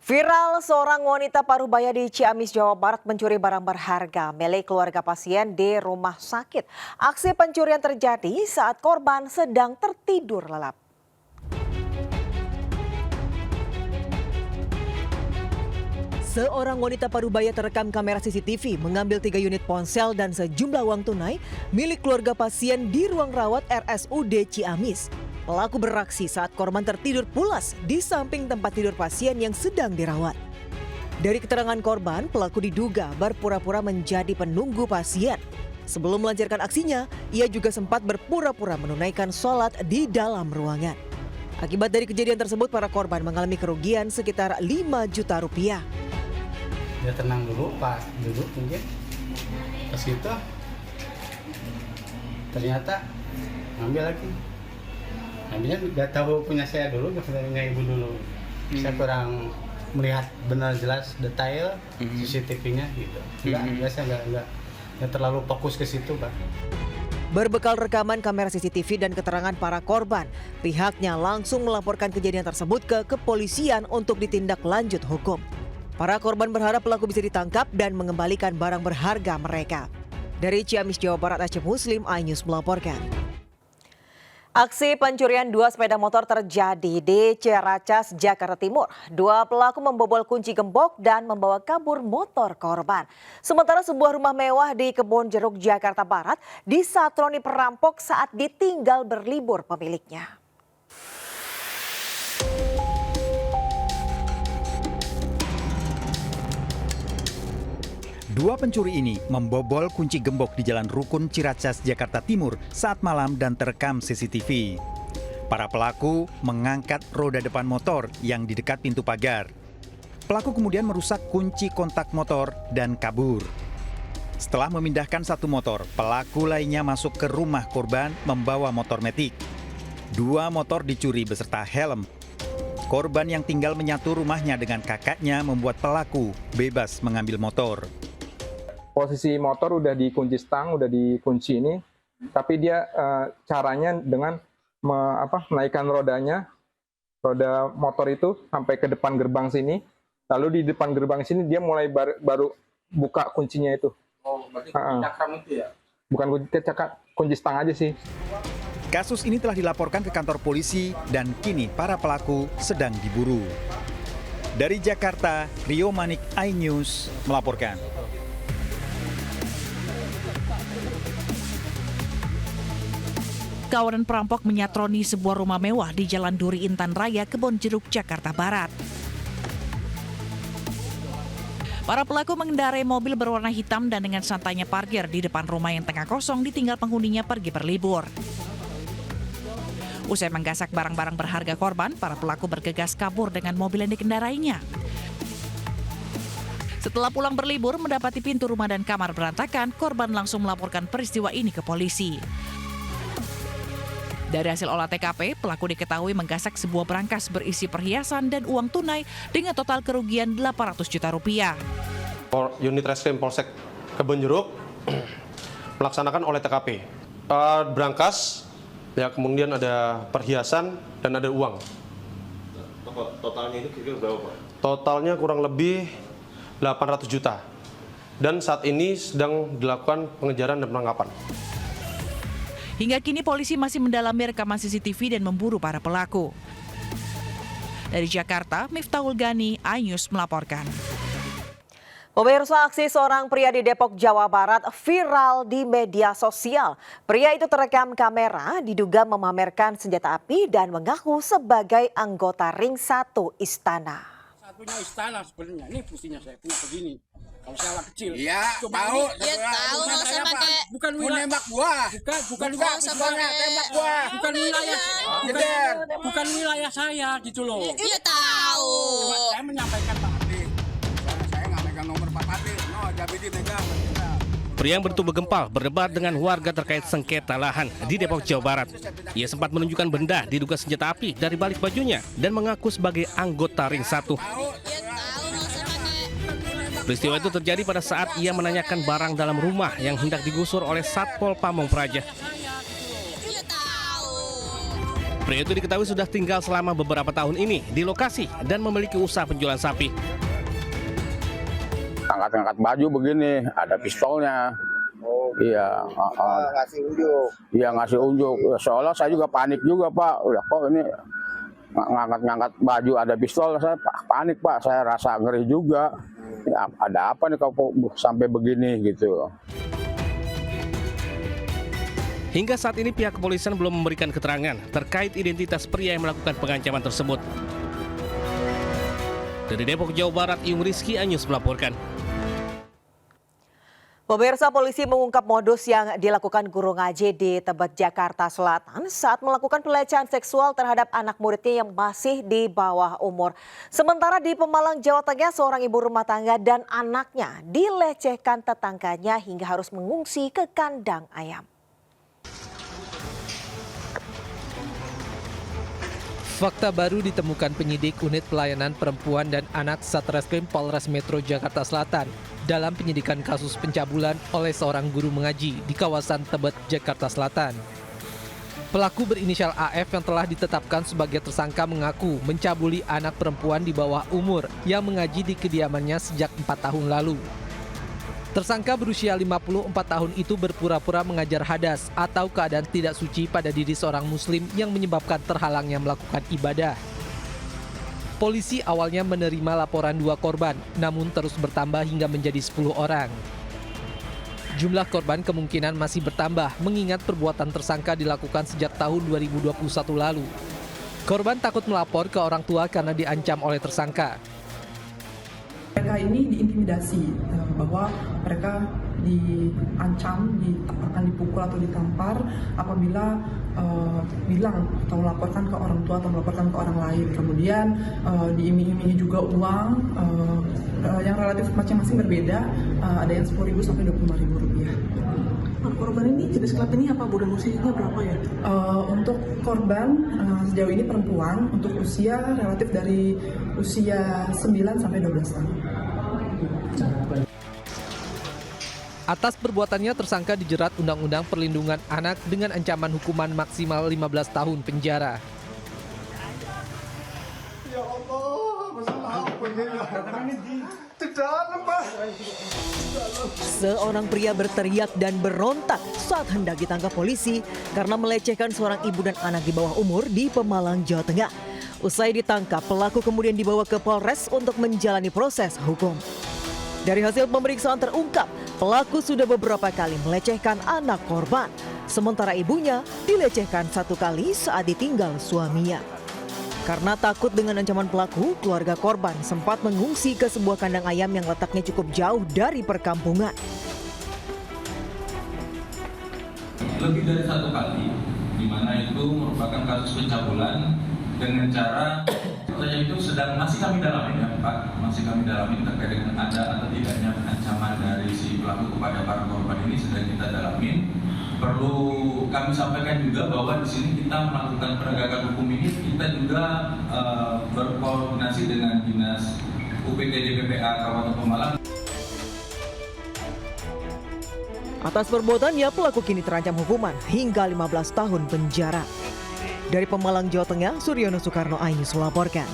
Viral seorang wanita parubaya di Ciamis, Jawa Barat mencuri barang berharga milik keluarga pasien di rumah sakit. Aksi pencurian terjadi saat korban sedang tertidur lelap. Seorang wanita parubaya terekam kamera CCTV mengambil 3 unit ponsel dan sejumlah uang tunai milik keluarga pasien di ruang rawat RSUD Ciamis. Pelaku beraksi saat korban tertidur pulas di samping tempat tidur pasien yang sedang dirawat. Dari keterangan korban, pelaku diduga berpura-pura menjadi penunggu pasien. Sebelum melancarkan aksinya, ia juga sempat berpura-pura menunaikan sholat di dalam ruangan. Akibat dari kejadian tersebut, para korban mengalami kerugian sekitar 5 juta rupiah. Dia tenang dulu, pas duduk mungkin. Pas itu ternyata ngambil lagi. Ambilnya nggak tahu punya saya dulu, punya ibu dulu. Saya kurang melihat benar jelas detail CCTV-nya gitu. Nggak terlalu fokus ke situ, Pak. Berbekal rekaman kamera CCTV dan keterangan para korban, pihaknya langsung melaporkan kejadian tersebut ke kepolisian untuk ditindak lanjut hukum. Para korban berharap pelaku bisa ditangkap dan mengembalikan barang berharga mereka. Dari Ciamis, Jawa Barat, Aceh Muslim, iNews melaporkan. Aksi pencurian 2 sepeda motor terjadi di Ciracas, Jakarta Timur. 2 pelaku membobol kunci gembok dan membawa kabur motor korban. Sementara sebuah rumah mewah di Kebonjeruk, Jakarta Barat disatroni perampok saat ditinggal berlibur pemiliknya. Dua pencuri ini membobol kunci gembok di Jalan Rukun Ciracas, Jakarta Timur saat malam dan terekam CCTV. Para pelaku mengangkat roda depan motor yang di dekat pintu pagar. Pelaku kemudian merusak kunci kontak motor dan kabur. Setelah memindahkan satu motor, pelaku lainnya masuk ke rumah korban membawa motor metik. 2 motor dicuri beserta helm. Korban yang tinggal menyatu rumahnya dengan kakaknya membuat pelaku bebas mengambil motor. Posisi motor udah dikunci stang, udah dikunci ini, tapi dia caranya dengan menaikkan rodanya, roda motor itu sampai ke depan gerbang sini, lalu di depan gerbang sini dia mulai baru buka kuncinya itu. Oh, berarti cakram itu ya? Bukan kunci stang aja sih. Kasus ini telah dilaporkan ke kantor polisi dan kini para pelaku sedang diburu. Dari Jakarta, Rio Manik, iNews melaporkan. Kawanan perampok menyatroni sebuah rumah mewah di Jalan Duri Intan Raya, Kebonjeruk, Jakarta Barat. Para pelaku mengendarai mobil berwarna hitam dan dengan santainya parkir di depan rumah yang tengah kosong ditinggal penghuninya pergi berlibur. Usai menggasak barang-barang berharga korban, para pelaku bergegas kabur dengan mobil yang dikendarainya. Setelah pulang berlibur, mendapati pintu rumah dan kamar berantakan, korban langsung melaporkan peristiwa ini ke polisi. Dari hasil olah TKP, pelaku diketahui menggasak sebuah berangkas berisi perhiasan dan uang tunai dengan total kerugian 800 juta rupiah. Unit Reskrim Polsek Kebonjeruk melaksanakan olah TKP. Berangkas, ya kemudian ada perhiasan dan ada uang. Totalnya itu kira-kira berapa, Pak? Totalnya kurang lebih 800 juta. Dan saat ini sedang dilakukan pengejaran dan penangkapan. Hingga kini polisi masih mendalami rekaman CCTV dan memburu para pelaku. Dari Jakarta, Miftahul Gani, iNews melaporkan. Pemirsa, aksi seorang pria di Depok, Jawa Barat viral di media sosial. Pria itu terekam kamera diduga memamerkan senjata api dan mengaku sebagai anggota Ring 1 Istana. Satunya istana sebenarnya, ini fungsinya saya punya begini. Kalau saya kecil, iya, tahu. Iya, tahu. Saya pakai bukan wilayah nembak gua. Bukan tembak gua. Bukan wilayah saya gitu loh. Iya, tahu. Saya menyampaikan Pak Ade. Saya nggak megang nomor Pak Ade. No, Jabidi megang. Pria yang bertubuh gempal berdebat dengan warga terkait sengketa lahan di Depok, Jawa Barat. Ia sempat menunjukkan benda diduga senjata api dari balik bajunya dan mengaku sebagai anggota Ring 1. Peristiwa itu terjadi pada saat ia menanyakan barang dalam rumah yang hendak digusur oleh Satpol Pamong Praja. Pria itu diketahui sudah tinggal selama beberapa tahun ini di lokasi dan memiliki usaha penjualan sapi. Angkat-angkat baju begini, ada pistolnya. Iya, ngasih unjuk. Iya ngasih unjuk. Seolah saya juga panik juga Pak. Udah kok ini ngangkat-ngangkat baju ada pistol, saya panik Pak. Saya rasa ngeri juga. Ya, ada apa nih kok sampai begini gitu. Hingga saat ini pihak kepolisian belum memberikan keterangan terkait identitas pria yang melakukan pengancaman tersebut. Dari Depok, Jawa Barat, Yung Rizky Anyus melaporkan. Pemirsa, polisi mengungkap modus yang dilakukan guru ngaji di Tebet, Jakarta Selatan saat melakukan pelecehan seksual terhadap anak muridnya yang masih di bawah umur. Sementara di Pemalang, Jawa Tengah, seorang ibu rumah tangga dan anaknya dilecehkan tetangganya hingga harus mengungsi ke kandang ayam. Fakta baru ditemukan penyidik Unit Pelayanan Perempuan dan Anak Satreskrim Polres Metro Jakarta Selatan dalam penyidikan kasus pencabulan oleh seorang guru mengaji di kawasan Tebet, Jakarta Selatan. Pelaku berinisial AF yang telah ditetapkan sebagai tersangka mengaku mencabuli anak perempuan di bawah umur yang mengaji di kediamannya sejak 4 tahun lalu. Tersangka berusia 54 tahun itu berpura-pura mengajar hadas atau keadaan tidak suci pada diri seorang muslim yang menyebabkan terhalangnya melakukan ibadah. Polisi awalnya menerima laporan 2 korban, namun terus bertambah hingga menjadi 10 orang. Jumlah korban kemungkinan masih bertambah mengingat perbuatan tersangka dilakukan sejak tahun 2021 lalu. Korban takut melapor ke orang tua karena diancam oleh tersangka. Mereka ini diintimidasi bahwa mereka diancam, akan dipukul atau ditampar apabila bilang atau melaporkan ke orang tua atau melaporkan ke orang lain. Kemudian diiming-imingi juga uang yang relatif masing-masing berbeda, ada yang 10.000 sampai 25.000 rupiah. Korban ini jenis kelaminnya apa Bu, dan usianya berapa ya? Untuk korban sejauh ini perempuan, untuk usia relatif dari usia 9 sampai 12 tahun. Atas perbuatannya tersangka dijerat Undang-Undang Perlindungan Anak dengan ancaman hukuman maksimal 15 tahun penjara. Ya Allah, masalah apa ini? Seorang pria berteriak dan berontak saat hendak ditangkap polisi karena melecehkan seorang ibu dan anak di bawah umur di Pemalang, Jawa Tengah. Usai ditangkap, pelaku kemudian dibawa ke Polres untuk menjalani proses hukum. Dari hasil pemeriksaan terungkap, pelaku sudah beberapa kali melecehkan anak korban, sementara ibunya dilecehkan 1 kali saat ditinggal suaminya. Karena takut dengan ancaman pelaku, keluarga korban sempat mengungsi ke sebuah kandang ayam yang letaknya cukup jauh dari perkampungan. Lebih dari 1 kali, di mana itu merupakan kasus pencabulan dengan cara itu masih kami dalamin ya Pak, masih kami dalamin terkait dengan ada atau tidaknya ancaman dari si pelaku kepada para korban ini sedang kita dalamin. Perlu kami sampaikan juga bahwa di sini kita melakukan penegakan hukum ini, kita juga berkoordinasi dengan Dinas UPTD PPA Kabupaten Pemalang. Atas perbuatannya, pelaku kini terancam hukuman hingga 15 tahun penjara. Dari Pemalang, Jawa Tengah, Suryono Soekarno Anyus melaporkan.